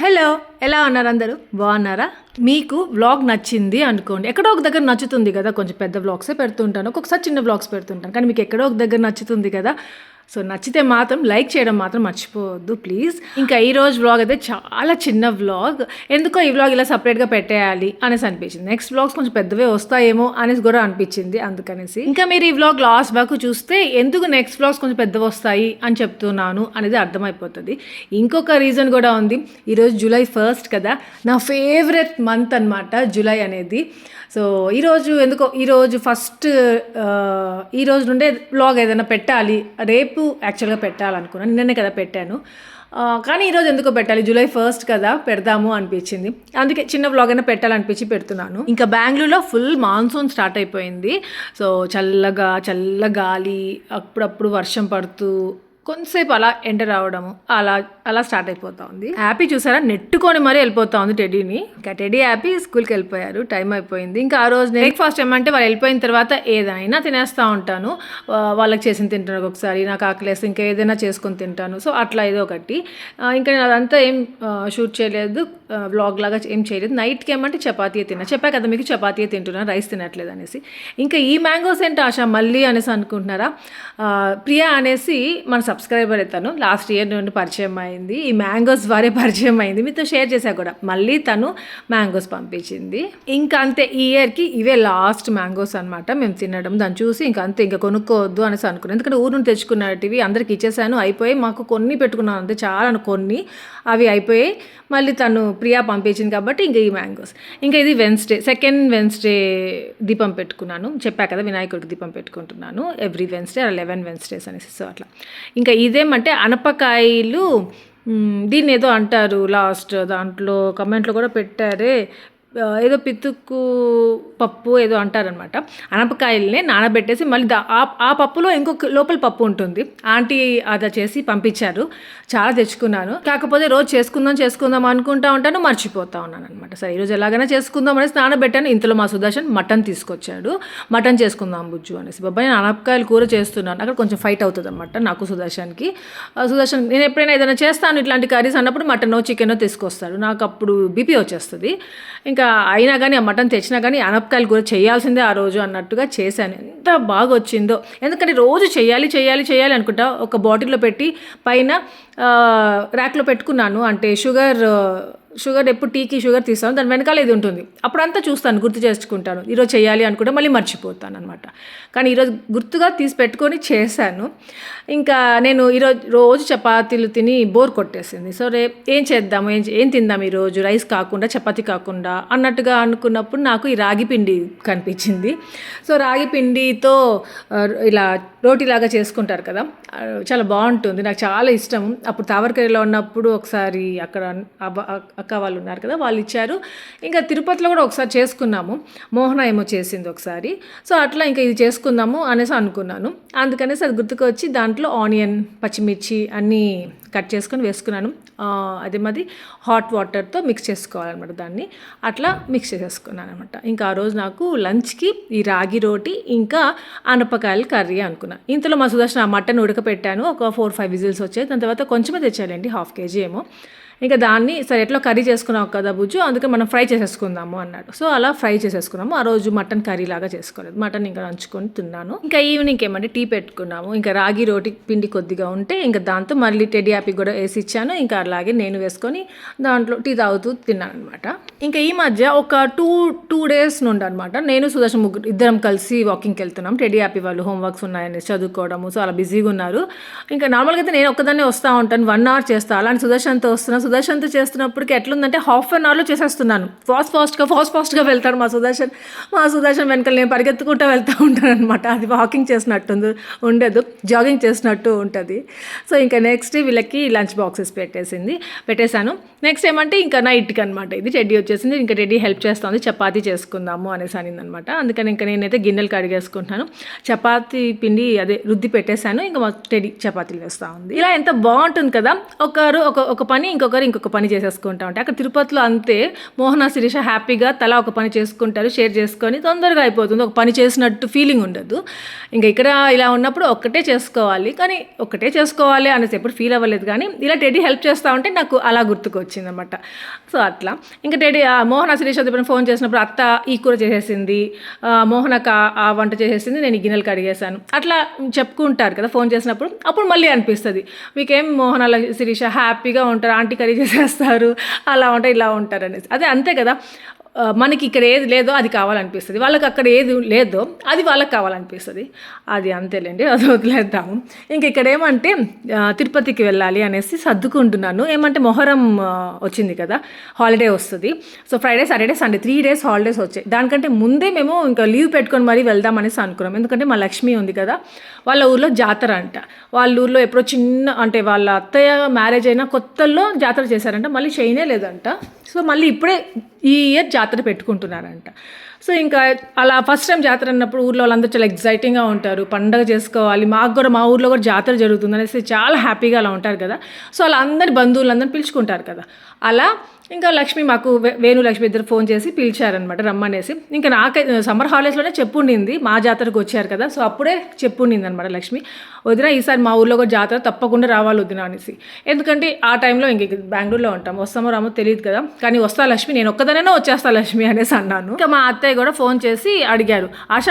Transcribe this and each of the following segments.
Hello, ఎలా ఉన్నారు అందరూ? బాగున్నారా? మీకు వ్లాగ్ నచ్చింది అనుకోండి. ఎక్కడో ఒక దగ్గర నచ్చుతుంది కదా, కొంచెం పెద్ద వ్లాగ్సే పెడుతుంటాను, ఒక్కొక్కసారి చిన్న వ్లాగ్స్ పెడుతుంటాను, కానీ మీకు ఎక్కడో ఒక దగ్గర నచ్చుతుంది కదా. సో నచ్చితే మాత్రం లైక్ చేయడం మాత్రం మర్చిపోవద్దు ప్లీజ్. ఇంకా ఈరోజు వ్లాగ్ అయితే చాలా చిన్న వ్లాగ్. ఎందుకో ఈ వ్లాగ్ ఇలా సపరేట్గా పెట్టేయాలి అనేసి అనిపించింది. నెక్స్ట్ వ్లాగ్స్ కొంచెం పెద్దవే వస్తాయేమో అనేసి కూడా అనిపించింది, అందుకనేసి. ఇంకా మీరు ఈ వ్లాగ్ లాస్ట్ వరకు చూస్తే ఎందుకు నెక్స్ట్ వ్లాగ్స్ కొంచెం పెద్దవి వస్తాయి అని చెప్తున్నాను అనేది అర్థమైపోతుంది. ఇంకొక రీజన్ కూడా ఉంది. ఈరోజు జూలై 1 కదా, నా ఫేవరెట్ మంత్ అనమాట జూలై అనేది. సో ఈరోజు ఎందుకో ఈరోజు ఫస్ట్ ఈ రోజు నుండే వ్లాగ్ ఏదైనా పెట్టాలి, రేపు యాక్చువల్గా పెట్టాలనుకున్నాను, నిన్ననే కదా పెట్టాను, కానీ ఈరోజు ఎందుకో పెట్టాలి, జూలై 1 కదా పెడదాము అనిపించింది, అందుకే చిన్న వ్లాగ్ అయినా పెట్టాలనిపించి పెడుతున్నాను. ఇంకా బెంగళూరులో ఫుల్ మాన్సూన్ స్టార్ట్ అయిపోయింది. సో చల్ల గాలి, అప్పుడప్పుడు వర్షం పడుతూ కొంతసేపు అలా ఎండ రావడము అలా స్టార్ట్ అయిపోతా ఉంది. హ్యాపీ చూసారా, నెట్టుకొని మరీ వెళ్ళిపోతా ఉంది టెడీని. ఇంకా టెడీ హ్యాపీ స్కూల్కి వెళ్ళిపోయారు, టైం అయిపోయింది. ఇంకా ఆ రోజు బ్రేక్ఫాస్ట్ ఏమంటే వాళ్ళు వెళ్ళిపోయిన తర్వాత ఏదైనా తినేస్తూ ఉంటాను. వాళ్ళకి చేసి తింటాను, ఒకసారి నాకు ఆకలేస్తే ఇంకా ఏదైనా చేసుకొని తింటాను. సో అట్లా ఏదో ఒకటి. ఇంకా నేను అదంతా ఏం షూట్ చేయలేదు, వ్లాగ్ లాగా ఏం చేయలేదు. నైట్కి ఏమంటే చపాతీ చెప్పా కదా మీకు, చపాతీ తింటున్నాను, రైస్ తినట్లేదు అనేసి. ఇంకా ఈ మ్యాంగోస్ ఏంటి ఆశ మళ్ళీ అనేసి అనుకుంటున్నారా? ప్రియా అనేసి మన సబ్స్క్రైబర్ తను లాస్ట్ ఇయర్ నుండి పరిచయం అయింది, ఈ మ్యాంగోస్ ద్వారా పరిచయం అయింది, మీతో షేర్ చేశా కూడా. మళ్ళీ తను మ్యాంగోస్ పంపించింది. ఇంకా అంతే, ఈ ఇయర్కి ఇవే లాస్ట్ మ్యాంగోస్ అనమాట మేము తినడం. దాన్ని చూసి ఇంకా అంతే, ఇంకా కొనుక్కోవద్దు అనేసి అనుకున్నాను. ఎందుకంటే ఊరు నుండి తెచ్చుకున్నటివి అందరికి ఇచ్చేసాను, అయిపోయి మాకు కొన్ని పెట్టుకున్నాను అంతే, చాలా కొన్ని అవి అయిపోయాయి. మళ్ళీ తను ప్రియా పంపించింది కాబట్టి ఇంకా ఈ మ్యాంగోస్. ఇంకా ఇది సెకండ్ వెన్స్డే దీపం పెట్టుకున్నాను, చెప్పా కదా వినాయకుడికి దీపం పెట్టుకుంటున్నాను ఎవ్రీ వెన్స్డే, 11 వెన్స్డేస్ అనేసి. సో అట్లా. ఇంకా ఇదేమంటే అనపకాయలు, దీన్ని ఏదో అంటారు, లాస్ట్ దాంట్లో కమెంట్లో కూడా పెట్టారే, ఏదో పితుక్కు పప్పు ఏదో అంటారనమాట. అనపకాయలనే నానబెట్టేసి మళ్ళీ ఆ పప్పులో ఇంకొక లోపల పప్పు ఉంటుంది. ఆంటీ అది చేసి పంపించారు, చాలా తెచ్చుకున్నాను. కాకపోతే రోజు చేసుకుందాం అనుకుంటా ఉంటాను, మర్చిపోతా ఉన్నాను అనమాట. సరే ఈరోజు ఎలాగైనా చేసుకుందాం అనేసి నానబెట్టాను. ఇంతలో మా సుదర్శన్ మటన్ తీసుకొచ్చాడు, మటన్ చేసుకుందాం బుజ్జు అనేసి. బాబాయ్ నేను అనపకాయలు కూర చేస్తున్నాను, అక్కడ కొంచెం ఫైట్ అవుతుంది అనమాట నాకు సుదర్శన్కి. సుదర్శన్ నేను ఎప్పుడైనా ఏదైనా చేస్తాను ఇట్లాంటి కర్రీస్ అన్నప్పుడు మటనో చికెనో తీసుకొస్తాడు, నాకు అప్పుడు బీపీ వచ్చేస్తుంది. ఇంకా అయినా కానీ ఆ మటన్ తెచ్చినా కానీ అనపకాయలు కూర చేయాల్సిందే ఆ రోజు అన్నట్టుగా చేశాను. ఎంత బాగా వచ్చిందో, ఎందుకంటే రోజు చేయాలి అనుకుంటా. ఒక బాటిల్లో పెట్టి పైన ర్యాక్లో పెట్టుకున్నాను. అంటే షుగర్ ఎప్పుడు టీకి షుగర్ తీస్తాను, దాని వెనకాల ఇది ఉంటుంది, అప్పుడంతా చూస్తాను, గుర్తు చేసుకుంటాను. ఈరోజు చేయాలి అనుకుంటే మళ్ళీ మర్చిపోతాను అనమాట. కానీ ఈరోజు గుర్తుగా తీసి పెట్టుకొని చేశాను. ఇంకా నేను రోజు చపాతీలు తిని బోర్ కొట్టేసింది. సో ఏం చేద్దాము, ఏం తిందాం ఈరోజు, రైస్ కాకుండా చపాతీ కాకుండా అన్నట్టుగా అనుకున్నప్పుడు నాకు ఈ రాగి పిండి కనిపించింది. సో రాగి పిండితో ఇలా రోటీలాగా చేసుకుంటారు కదా, చాలా బాగుంటుంది, నాకు చాలా ఇష్టం. అప్పుడు తావరకరిలో ఉన్నప్పుడు ఒకసారి అక్కడ అక్క వాళ్ళు ఉన్నారు కదా, వాళ్ళు ఇచ్చారు. ఇంకా తిరుపతిలో కూడా ఒకసారి చేసుకున్నాము, మోహన ఏమో చేసింది ఒకసారి. సో అట్లా ఇంకా ఇది చేసుకుందాము అనేసి అనుకున్నాను. అందుకనేసి అది గుర్తుకు వచ్చి దాంట్లో ఆనియన్, పచ్చిమిర్చి అన్నీ కట్ చేసుకొని వేసుకున్నాను. అదే మాది హాట్ వాటర్తో మిక్స్ చేసుకోవాలన్నమాట, దాన్ని అట్లా మిక్స్ చేసేసుకున్నాను అనమాట. ఇంకా ఆ రోజు నాకు లంచ్కి ఈ రాగి రోటీ ఇంకా అనపకాయలు కర్రీ అనుకున్నాను. ఇంతలో మా సుదర్శన మటన్ ఉడకపెట్టాను, ఒక 4-5 విజిల్స్ వచ్చాయి. దాని తర్వాత కొంచెమే తెచ్చాలండి, 1/2 kg ఏమో. ఇంకా దాన్ని సరే ఎట్లా కర్రీ చేసుకున్నావు కదా బుజ్జు, అందుకే మనం ఫ్రై చేసేసుకుందాము అన్నాడు. సో అలా ఫ్రై చేసేసుకున్నాము. ఆ రోజు మటన్ కర్రీ లాగా చేసుకోలేదు, మటన్ ఇంకా నంచుకొని తిన్నాను. ఇంకా ఈవినింగ్ ఏమంటే టీ పెట్టుకున్నాము. ఇంకా రాగి రోటి పిండి కొద్దిగా ఉంటే ఇంకా దాంతో మళ్ళీ టెడీ హ్యాపీ కూడా వేసి ఇచ్చాను. ఇంకా అలాగే నేను వేసుకొని దాంట్లో టీ తాగుతూ తిన్నాను అనమాట. ఇంకా ఈ మధ్య ఒక టూ డేస్ నుండి అనమాట నేను సుదర్శన్ ఇద్దరం కలిసి వాకింగ్కి వెళ్తున్నాం. టెడీ హ్యాపీ వాళ్ళు హోంవర్క్స్ ఉన్నాయని చదువుకోవడము, సో అలా బిజీగా ఉన్నారు. ఇంకా నార్మల్గా అయితే నేను ఒక్కదాన్నే వస్తూ ఉంటాను, 1 hour చేస్తాను. అలాంటి సుదర్శన్తో సుదర్శన్తో చేస్తున్నప్పటికీ ఎట్లుందంటే 1/2 hourలో చేసేస్తున్నాను. ఫాస్ట్గా వెళ్తాడు మా సుదర్శన్ వెనకాల నేను పరిగెత్తుకుంటూ వెళ్తూ ఉంటాను అనమాట. అది వాకింగ్ చేసినట్టు ఉండదు, జాగింగ్ చేసినట్టు ఉంటుంది. సో ఇంకా నెక్స్ట్ వీళ్ళకి లంచ్ బాక్సెస్ పెట్టేశాను. నెక్స్ట్ ఏమంటే ఇంకా నైట్కి అనమాట, ఇది టెడ్డీ వచ్చేసింది. ఇంకా టెడ్డీ హెల్ప్ చేస్తుంది, చపాతీ చేసుకుందాము అనేసి అనింది అనమాట. అందుకని ఇంకా నేనైతే గిన్నెలు కడిగేసుకుంటున్నాను. చపాతీ పిండి అదే రుద్ది పెట్టేశాను. ఇంకా మా టెడ్డీ చపాతీలు వేస్తూ ఉంది. ఇలా ఎంత బాగుంటుంది కదా, ఒక పని ఇంకొకరు ఒక్కొక్కరు ఇంకొక పని చేసేసుకుంటా ఉంటారు. అక్కడ తిరుపతిలో అంతే, మోహన శిరీష హ్యాపీగా తలా ఒక పని చేసుకుంటారు, షేర్ చేసుకొని తొందరగా అయిపోతుంది, ఒక పని చేసినట్టు ఫీలింగ్ ఉండదు. ఇంకా ఇక్కడ ఇలా ఉన్నప్పుడు ఒక్కటే చేసుకోవాలి, కానీ ఒక్కటే చేసుకోవాలి అనేసి ఎప్పుడు ఫీల్ అవ్వలేదు. కానీ ఇలా టెడ్డీ హెల్ప్ చేస్తూ ఉంటే నాకు అలా గుర్తుకొచ్చింది అనమాట. సో అట్లా ఇంకా టెడ్డీ మోహన శిరీష దగ్గర ఫోన్ చేసినప్పుడు అత్త ఈ కూర చేసేసింది, మోహనక ఆ వంట చేసేసింది, నేను ఈ గిన్నెలు కడిగేశాను, అట్లా చెప్పుకుంటారు కదా ఫోన్ చేసినప్పుడు. అప్పుడు మళ్ళీ అనిపిస్తుంది మీకేం మోహన శిరీష హ్యాపీగా ఉంటారు, ఆంటీ కర్రీ చేసేస్తారు, అలా ఉంటారు ఇలా ఉంటారు అనేసి. అదే అంతే కదా, మనకి ఇక్కడ ఏది లేదో అది కావాలనిపిస్తుంది, వాళ్ళకి అక్కడ ఏది లేదో అది వాళ్ళకి కావాలనిపిస్తుంది. అది అంతేలేండి, అది వదిలేద్దాము. ఇంక ఇక్కడ ఏమంటే తిరుపతికి వెళ్ళాలి అనేసి సర్దుకుంటున్నాను. ఏమంటే మొహరం వచ్చింది కదా, హాలిడే వస్తుంది. So Friday, Saturday, Sunday 3 days holidays వచ్చాయి. దానికంటే ముందే మేము ఇంకా లీవ్ పెట్టుకొని మరీ వెళ్దాం అనేసి అనుకున్నాం. ఎందుకంటే మా లక్ష్మి ఉంది కదా, వాళ్ళ ఊర్లో జాతర అంట. వాళ్ళ ఊర్లో ఎప్పుడో అంటే వాళ్ళ అత్తయ్య మ్యారేజ్ అయినా కొత్తల్లో జాతర చేశారంట, మళ్ళీ చేయనే లేదంట. సో మళ్ళీ ఇప్పుడే ఈ ఇయర్ జాతర పెట్టుకుంటున్నారంట. సో ఇంకా అలా ఫస్ట్ టైం జాతర అన్నప్పుడు ఊర్లో వాళ్ళందరూ చాలా ఎగ్జైటింగ్గా ఉంటారు, పండగ చేసుకోవాలి, మాకు కూడా మా ఊర్లో కూడా జాతర జరుగుతుంది అనేసి చాలా హ్యాపీగా అలా ఉంటారు కదా. సో అలా అందరి బంధువులందరినీ పిలుచుకుంటారు కదా. అలా ఇంకా లక్ష్మి మాకు వేణు లక్ష్మి ఇద్దరు ఫోన్ చేసి పిలిచారనమాట రమ్మనేసి. ఇంకా నాకైతే సమ్మర్ హాలిడేస్లోనే చెప్పుండింది మా జాతరకు వచ్చారు కదా, సో అప్పుడే చెప్పుండింది అనమాట లక్ష్మి, వదిన ఈసారి మా ఊర్లో కూడా జాతర తప్పకుండా రావాలి వదిన అనేసి. ఎందుకంటే ఆ టైంలో ఇంక బెంగళూరులో ఉంటాం, వస్తామో రామో తెలియదు కదా, కానీ వస్తా లక్ష్మి, నేను ఒక్కదానైనా వచ్చేస్తా లక్ష్మి అనేసి అన్నాను. ఇంకా మా అత్తయ్య కూడా ఫోన్ చేసి అడిగారు, ఆశ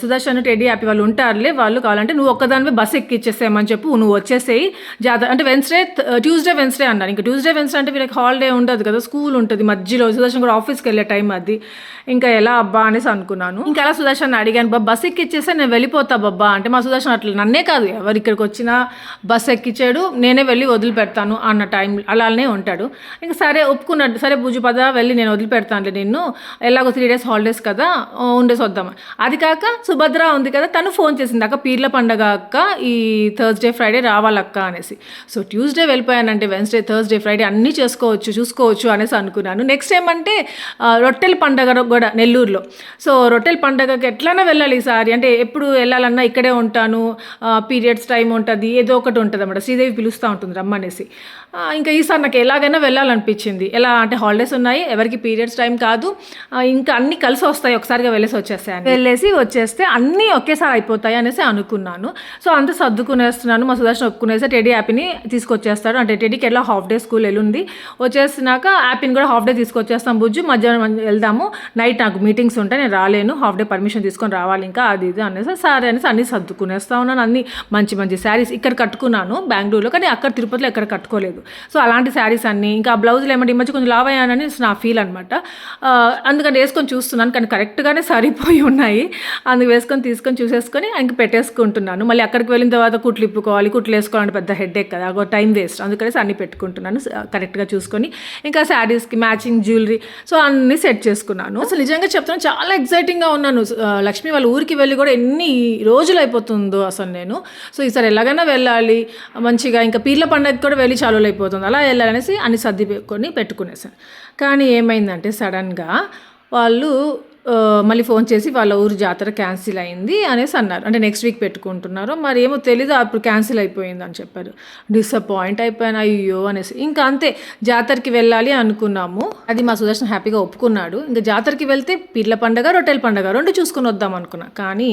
సుదర్శన్ టెడ్డీ హ్యాపీ వాళ్ళు ఉంటారులే, వాళ్ళు కావాలంటే నువ్వు ఒక్కదానివే బస్సు ఎక్కిచ్చేసేయమని చెప్పు, నువ్వు వచ్చేసేయి జాతర అంటే ట్యూస్డే వెన్స్డే అన్నారు. ఇంకా ట్యూస్డే వెన్స్డే అంటే వీళ్ళకి హాలిడే ఉండదు కదా, స్కూల్ ఉంటుంది మధ్యలో, సుదర్శన్ కూడా ఆఫీస్కి వెళ్ళే టైం అది, ఇంకా ఎలా అబ్బా అనేసి అనుకున్నాను. ఇంకా అలా సుదర్శన్ అడిగాను, బస్సు ఎక్కిచ్చేస్తే నేను వెళ్ళిపోతా బాబా అంటే, మా సుదర్శన్ అట్లా నన్నే కాదు ఎవరు ఇక్కడికి వచ్చినా బస్సు ఎక్కించాడు, నేనే వెళ్ళి వదిలిపెడతాను అన్న టైం అలానే ఉంటాడు. ఇంకా సరే ఒప్పుకున్నాడు, సరే పూజ పద వెళ్ళి నేను వదిలిపెడతాను నిన్ను, ఎలాగో 3 days హాలిడేస్ కదా ఉండేసి వద్దాం. అది కాక సుభద్ర ఉంది కదా, తను ఫోన్ చేసింది, అక్క పీర్ల పండగ అక్క ఈ థర్స్డే ఫ్రైడే రావాలక్క అనేసి. సో ట్యూస్డే వెళ్ళిపోయానంటే వెన్స్డే థర్స్డే ఫ్రైడే అన్నీ చూసుకోవచ్చు అనేసి అనుకున్నాను. నెక్స్ట్ ఏమంటే రొట్టెల పండగ కూడా నెల్లూరులో. సో రొట్టెల పండగకి ఎట్లైనా వెళ్ళాలి ఈసారి, అంటే ఎప్పుడు వెళ్ళాలన్నా ఇక్కడే ఉంటాను, పీరియడ్స్ టైం ఉంటుంది, ఏదో ఒకటి ఉంటుంది అన్నమాట, శ్రీదేవి పిలుస్తూ ఉంటుంది రమ్మనేసి. ఇంకా ఈసారి నాకు ఎలాగైనా వెళ్ళాలనిపించింది. ఎలా అంటే హాలిడేస్ ఉన్నాయి, ఎవరికి పీరియడ్స్ టైం కాదు, ఇంకా అన్నీ కలిసి వస్తాయి, ఒకసారిగా వెళ్ళేసి వచ్చేస్తే అన్నీ ఒకేసారి అయిపోతాయి అనేసి అనుకున్నాను. సో అంతా సర్దుకునేస్తున్నాను. మా సుదర్శన్ ఒప్పుకునేసి టెడ్డీ యాపీని తీసుకొచ్చేస్తాడు, అంటే టెడ్డీకి ఎలా హాఫ్ డే స్కూల్ వెళ్ళుంది, వచ్చేసినాక యాపీని కూడా హాఫ్ డే తీసుకొచ్చేస్తాం, బుజ్జు మధ్యాహ్నం వెళ్దాము, నైట్ నాకు మీటింగ్స్ ఉంటాయి నేను రాలేను, హాఫ్ డే పర్మిషన్ తీసుకొని రావాలి ఇంకా అది ఇది అనేసి సరే అనేసి అన్నీ సర్దుకునేస్తా ఉన్నాను. అన్ని మంచి మంచి శారీస్ ఇక్కడ కట్టుకున్నాను బెంగళూరులో, కానీ అక్కడ తిరుపతిలో ఎక్కడ కట్టుకోలేదు. సో అలాంటి శారీస్ అన్నీ, ఇంకా ఆ బ్లౌజులు ఏమంటే ఈ మధ్య కొంచెం లావ్ అయ్యానని నా ఫీల్ అనమాట. అందుకని వేసుకొని చూస్తున్నాను, కానీ కరెక్ట్గానే సరిపోయి ఉన్నాయి. అందుకు తీసుకొని చూసేసుకొని ఇంక పెట్టేసుకుంటున్నాను. మళ్ళీ అక్కడికి వెళ్ళిన తర్వాత కుట్లు ఇప్పుకోవాలి, కుట్లు వేసుకోవాలంటే పెద్ద హెడేక్ కదా, ఒక టైం వేస్ట్, అందుకనేసి అన్నీ పెట్టుకుంటున్నాను కరెక్ట్గా చూసుకొని. ఇంకా శారీస్కి మ్యాచింగ్ జ్యువెలరీ, సో అన్నీ సెట్ చేసుకున్నాను. అసలు నిజంగా చెప్తాను చాలా ఎక్సైటింగ్గా ఉన్నాను. లక్ష్మి వాళ్ళ ఊరికి వెళ్ళి కూడా ఎన్ని రోజులు అయిపోతుందో అసలు నేను. సో ఈసారి ఎలాగైనా వెళ్ళాలి మంచిగా, ఇంకా పీర్ల పండుగకి కూడా వెళ్ళి చాలు అయిపోతుంది, అలా వెళ్ళాలనేసి అన్ని సర్ది పెట్టుకునేసాను. కానీ ఏమైందంటే సడన్గా వాళ్ళు మళ్ళీ ఫోన్ చేసి వాళ్ళ ఊరు జాతర క్యాన్సిల్ అయింది అనేసి అన్నారు, అంటే నెక్స్ట్ వీక్ పెట్టుకుంటున్నారు, మరి ఏమో తెలీదు, అప్పుడు క్యాన్సిల్ అయిపోయింది అని చెప్పారు. డిసప్పాయింట్ అయిపోయాను, అయ్యో అనేసి. ఇంకా అంతే, జాతరకి వెళ్ళాలి అనుకున్నాము, అది మా సుదర్శన్ హ్యాపీగా ఒప్పుకున్నాడు. ఇంకా జాతరకి వెళ్తే పీర్ల పండుగ రొట్టెల పండుగ రెండు చూసుకుని వద్దాం అనుకున్నా, కానీ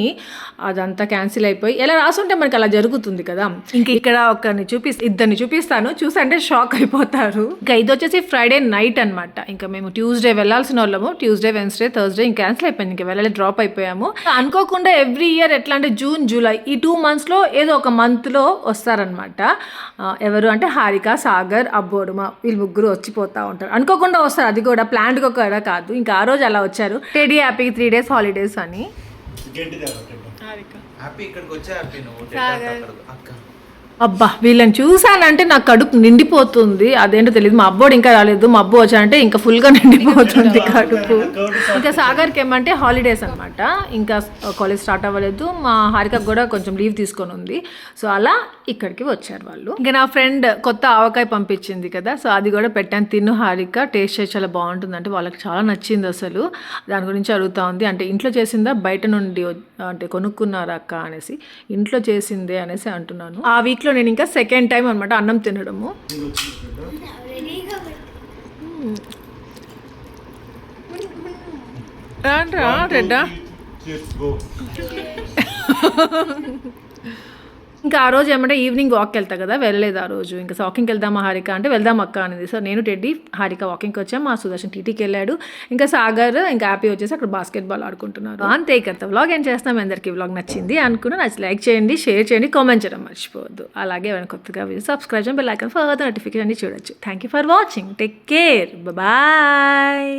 అదంతా క్యాన్సిల్ అయిపోయి, ఎలా రాసుంటే మనకి అలా జరుగుతుంది కదా. ఇంక ఇక్కడ ఇద్దరిని చూపిస్తాను, చూసంటే షాక్ అయిపోతారు. ఇంకా ఇది వచ్చేసి ఫ్రైడే నైట్ అనమాట. ఇంకా మేము ట్యూస్డే వెళ్ళాల్సిన వాళ్ళము, ట్యూస్డే వెన్స్డే థర్స్డే ఇంకా క్యాన్సిల్ అయిపోయింది, ఇంకా వెళ్ళాలి, డ్రాప్ అయిపోయాము. అనుకోకుండా ఎవ్రీ ఇయర్ ఎట్లా అంటే జూన్ జూలై ఈ 2 monthsలో ఏదో ఒక మంత్లో వస్తారనమాట. ఎవరు అంటే హారిక, సాగర్, అబ్బోడు, వీళ్ళు ముగ్గురు వచ్చిపోతూ ఉంటారు, అనుకోకుండా వస్తారు, అది కూడా ప్లాన్డ్గా కూడా కాదు. ఇంకా ఆ రోజు అలా వచ్చారు, టెడ్డీ హ్యాపీకి 3 days హాలిడేస్ అని. అబ్బా వీళ్ళని చూసానంటే నాకు కడుపు నిండిపోతుంది, అదేంటో తెలియదు. మా అబ్బోడు ఇంకా రాలేదు, మా అబ్బో వచ్చానంటే ఇంకా ఫుల్గా నిండిపోతుంది కడుపు. ఇంకా సాగర్కి ఏమంటే హాలిడేస్ అనమాట, ఇంకా కాలేజ్ స్టార్ట్ అవ్వలేదు, మా హారికకు కూడా కొంచెం లీవ్ తీసుకొని ఉంది. సో అలా ఇక్కడికి వచ్చారు వాళ్ళు. ఇంకా నా ఫ్రెండ్ కొత్త ఆవకాయ పంపించింది కదా, సో అది కూడా పెట్టాను, తిను హారిక, టేస్ట్ చేసి చాలా బాగుంటుంది అంటే వాళ్ళకి చాలా నచ్చింది. అసలు దాని గురించి అడుగుతా ఉంది, అంటే ఇంట్లో చేసిందా బయట నుండి అంటే కొనుక్కున్నారా అక్క అనేసి. ఇంట్లో చేసిందే అనేసి అంటున్నాను. ఆ వీక్లో నేను ఇంకా సెకండ్ టైం అనమాట అన్నం తినడము. రా రెడ్డా Let's go. ఇంకా ఆ రోజు ఏమంటే ఈవినింగ్ వాక్కి వెళ్తా కదా, వెళ్ళలేదు ఆ రోజు. ఇంకా వాకింగ్కి వెళ్దామా హారిక అంటే వెళ్దాం అక్క అనేది. సో నేను టెడ్డీ హారిక వాకింగ్కి వచ్చాం, మా సుదర్శన్ టీటీకి వెళ్ళాడు, ఇంకా సాగర్ ఇంకా హ్యాపీ వచ్చేసి అక్కడ బాస్కెట్బాల్ ఆడుకుంటున్నారు. అంతే కదా వ్లాగ్ ఏం చేస్తాం. అందరికీ వ్లాగ్ నచ్చింది అనుకున్నా, నచ్చి లైక్ చేయండి, షేర్ చేయండి, కామెంట్ చేయడం మర్చిపోవద్దు. అలాగే ఏమైనా కొత్తగా సబ్స్క్రైబ్ చేయండి, bell icon for further notification అన్ని చూడొచ్చు. Thank you for watching, take care, bye.